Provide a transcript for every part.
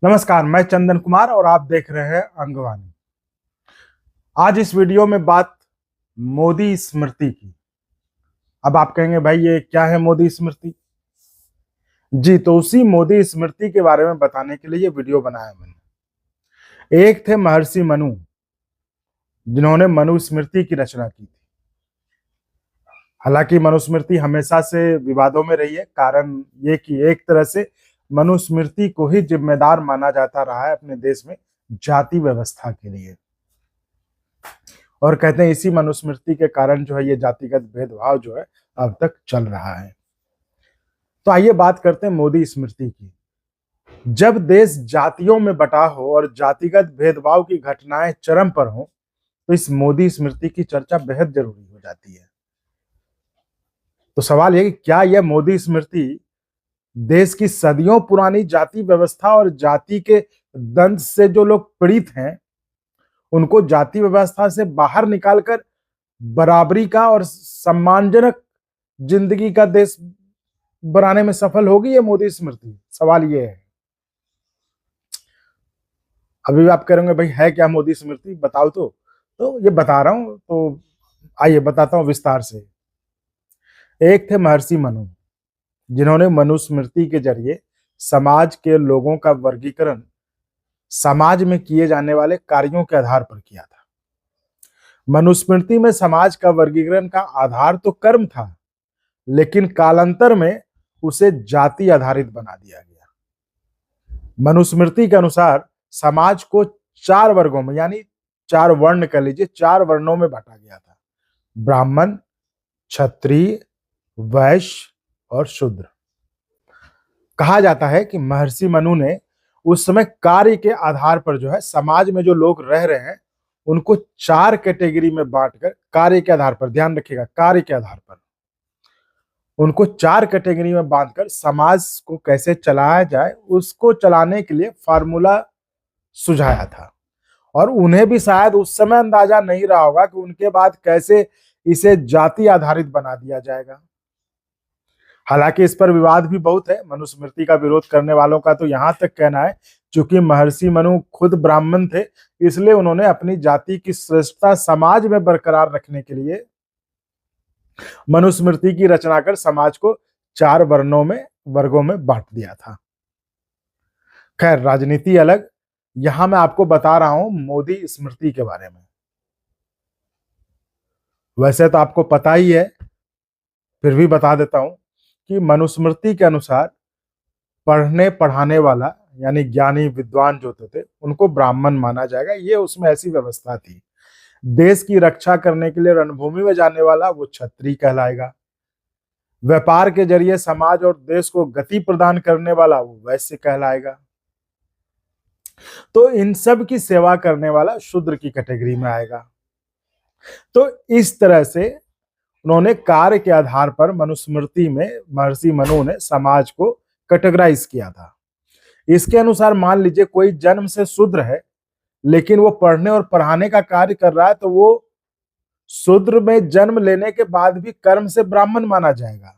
नमस्कार, मैं चंदन कुमार और आप देख रहे हैं अंगवानी। आज इस वीडियो में बात मोदी स्मृति की। अब आप कहेंगे भाई ये क्या है मोदी स्मृति? जी, तो उसी मोदी स्मृति के बारे में बताने के लिए ये वीडियो बनाया मैंने। एक थे महर्षि मनु, जिन्होंने मनुस्मृति की रचना की थी। हालांकि मनुस्मृति हमेशा से विवादों में रही है, कारण ये कि एक तरह से मनुस्मृति को ही जिम्मेदार माना जाता रहा है अपने देश में जाति व्यवस्था के लिए। और कहते हैं इसी मनुस्मृति के कारण जो है ये जातिगत भेदभाव जो है अब तक चल रहा है। तो आइए बात करते हैं मोदी स्मृति की। जब देश जातियों में बटा हो और जातिगत भेदभाव की घटनाएं चरम पर हो, तो इस मोदी स्मृति की चर्चा बेहद जरूरी हो जाती है। तो सवाल यह कि क्या यह मोदी स्मृति देश की सदियों पुरानी जाति व्यवस्था और जाति के दंश से जो लोग पीड़ित हैं उनको जाति व्यवस्था से बाहर निकालकर बराबरी का और सम्मानजनक जिंदगी का देश बनाने में सफल होगी ये मोदी स्मृति? सवाल ये है। अभी आप कहेंगे भाई है क्या मोदी स्मृति, बताओ तो ये बता रहा हूं, तो आइए बताता हूं विस्तार से। एक थे महर्षि मनु, जिन्होंने मनुस्मृति के जरिए समाज के लोगों का वर्गीकरण समाज में किए जाने वाले कार्यों के आधार पर किया था। मनुस्मृति में समाज का वर्गीकरण का आधार तो कर्म था, लेकिन कालांतर में उसे जाति आधारित बना दिया गया। मनुस्मृति के अनुसार समाज को 4 वर्गों में, यानी 4 वर्ण कह लीजिए, 4 वर्णों में बांटा गया था: ब्राह्मण, क्षत्रिय, वैश्य और शूद्र। कहा जाता है कि महर्षि मनु ने उस समय कार्य के आधार पर जो है समाज में जो लोग रह रहे हैं उनको 4 कैटेगरी में बांटकर, कार्य के आधार पर, ध्यान रखिएगा, कार्य के आधार पर उनको 4 कैटेगरी में बांटकर समाज को कैसे चलाया जाए उसको चलाने के लिए फार्मूला सुझाया था। और उन्हें भी शायद उस समय अंदाजा नहीं रहा होगा कि उनके बाद कैसे इसे जाति आधारित बना दिया जाएगा। हालांकि इस पर विवाद भी बहुत है। मनुस्मृति का विरोध करने वालों का तो यहां तक कहना है, चूंकि महर्षि मनु खुद ब्राह्मण थे, इसलिए उन्होंने अपनी जाति की श्रेष्ठता समाज में बरकरार रखने के लिए मनुस्मृति की रचना कर समाज को 4 वर्गों में बांट दिया था। खैर, राजनीति अलग, यहां मैं आपको बता रहा हूं मोदी स्मृति के बारे में। वैसे तो आपको पता ही है, फिर भी बता देता हूं कि मनुस्मृति के अनुसार पढ़ने पढ़ाने वाला यानी ज्ञानी विद्वान जो होते थे उनको ब्राह्मण माना जाएगा। ये उसमें ऐसी व्यवस्था थी। देश की रक्षा करने के लिए रणभूमि में जाने वाला वो क्षत्रिय कहलाएगा। व्यापार के जरिए समाज और देश को गति प्रदान करने वाला वो वैश्य कहलाएगा। तो इन सब की सेवा करने वाला शूद्र की कैटेगरी में आएगा। तो इस तरह से उन्होंने कार्य के आधार पर मनुस्मृति में महर्षि मनु ने समाज को कैटेगराइज किया था। इसके अनुसार मान लीजिए कोई जन्म से शूद्र है, लेकिन वो पढ़ने और पढ़ाने का कार्य कर रहा है, तो वो शूद्र में जन्म लेने के बाद भी कर्म से ब्राह्मण माना जाएगा।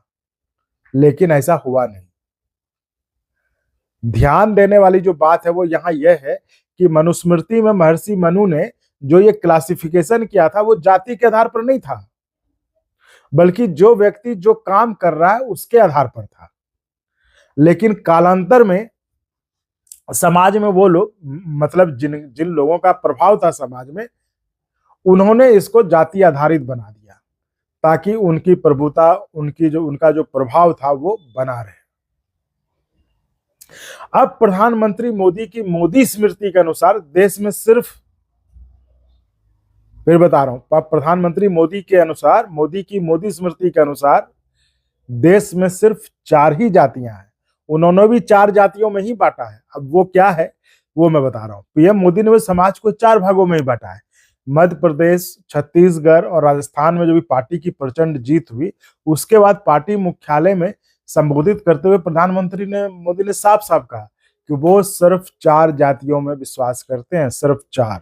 लेकिन ऐसा हुआ नहीं। ध्यान देने वाली जो बात है वो यहाँ यह है कि मनुस्मृति में महर्षि मनु ने जो ये क्लासिफिकेशन किया था वो जाति के आधार पर नहीं था, बल्कि जो व्यक्ति जो काम कर रहा है उसके आधार पर था। लेकिन कालांतर में समाज में वो लोग, मतलब जिन जिन लोगों का प्रभाव था समाज में, उन्होंने इसको जाति आधारित बना दिया ताकि उनकी प्रभुता, उनका जो प्रभाव था वो बना रहे। अब प्रधानमंत्री मोदी की मोदी स्मृति के अनुसार देश में सिर्फ, फिर बता रहा हूं, प्रधानमंत्री मोदी के अनुसार, मोदी की मोदी स्मृति के अनुसार देश में सिर्फ 4 ही जातियां हैं। उन्होंने भी 4 जातियों में ही बांटा है। अब वो क्या है वो मैं बता रहा हूं। पीएम मोदी ने भी समाज को 4 भागों में ही बांटा है। मध्य प्रदेश, छत्तीसगढ़ और राजस्थान में जो भी पार्टी की प्रचंड जीत हुई, उसके बाद पार्टी मुख्यालय में संबोधित करते हुए प्रधानमंत्री मोदी ने साफ साफ कहा कि वो सिर्फ 4 जातियों में विश्वास करते हैं, सिर्फ 4।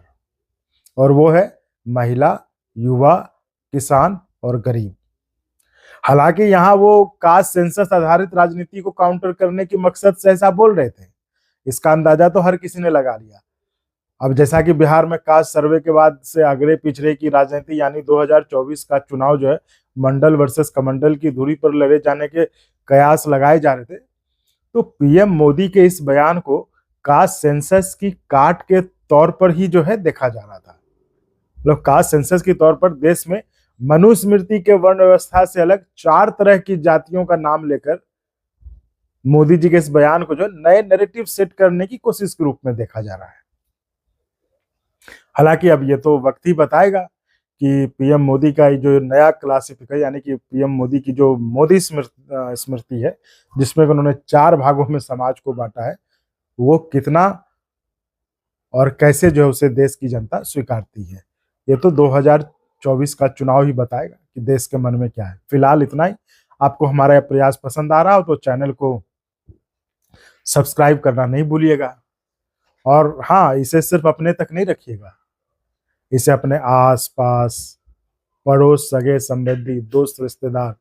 और वो है महिला, युवा, किसान और गरीब। हालांकि यहाँ वो कास्ट सेंसस आधारित राजनीति को काउंटर करने के मकसद से ऐसा बोल रहे थे, इसका अंदाजा तो हर किसी ने लगा लिया। अब जैसा कि बिहार में कास्ट सर्वे के बाद से अगड़े पिछड़े की राजनीति यानी 2024 का चुनाव जो है मंडल वर्सेस कमंडल की धुरी पर लड़े जाने के कयास लगाए जा रहे थे, तो पीएम मोदी के इस बयान को कास्ट सेंसस की काट के तौर पर ही जो है देखा जा रहा था। मतलब कास्ट सेंसस के तौर पर देश में मनुस्मृति के वर्ण व्यवस्था से अलग 4 तरह की जातियों का नाम लेकर मोदी जी के इस बयान को जो नए नैरेटिव सेट करने की कोशिश के रूप में देखा जा रहा है। हालांकि अब ये तो वक्त ही बताएगा कि पीएम मोदी का जो नया क्लासिफिकेशन यानी कि पीएम मोदी की जो मोदी स्मृति है, जिसमें उन्होंने 4 भागों में समाज को बांटा है, वो कितना और कैसे जो है उसे देश की जनता स्वीकारती है। ये तो 2024 का चुनाव ही बताएगा कि देश के मन में क्या है। फिलहाल इतना ही। आपको हमारा यह प्रयास पसंद आ रहा हो तो चैनल को सब्सक्राइब करना नहीं भूलिएगा, और हाँ, इसे सिर्फ अपने तक नहीं रखिएगा, इसे अपने आस पास पड़ोस सगे संबंधी दोस्त रिश्तेदार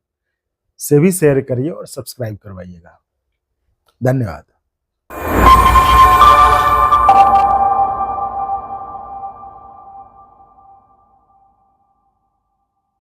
से भी शेयर करिए और सब्सक्राइब करवाइएगा। धन्यवाद।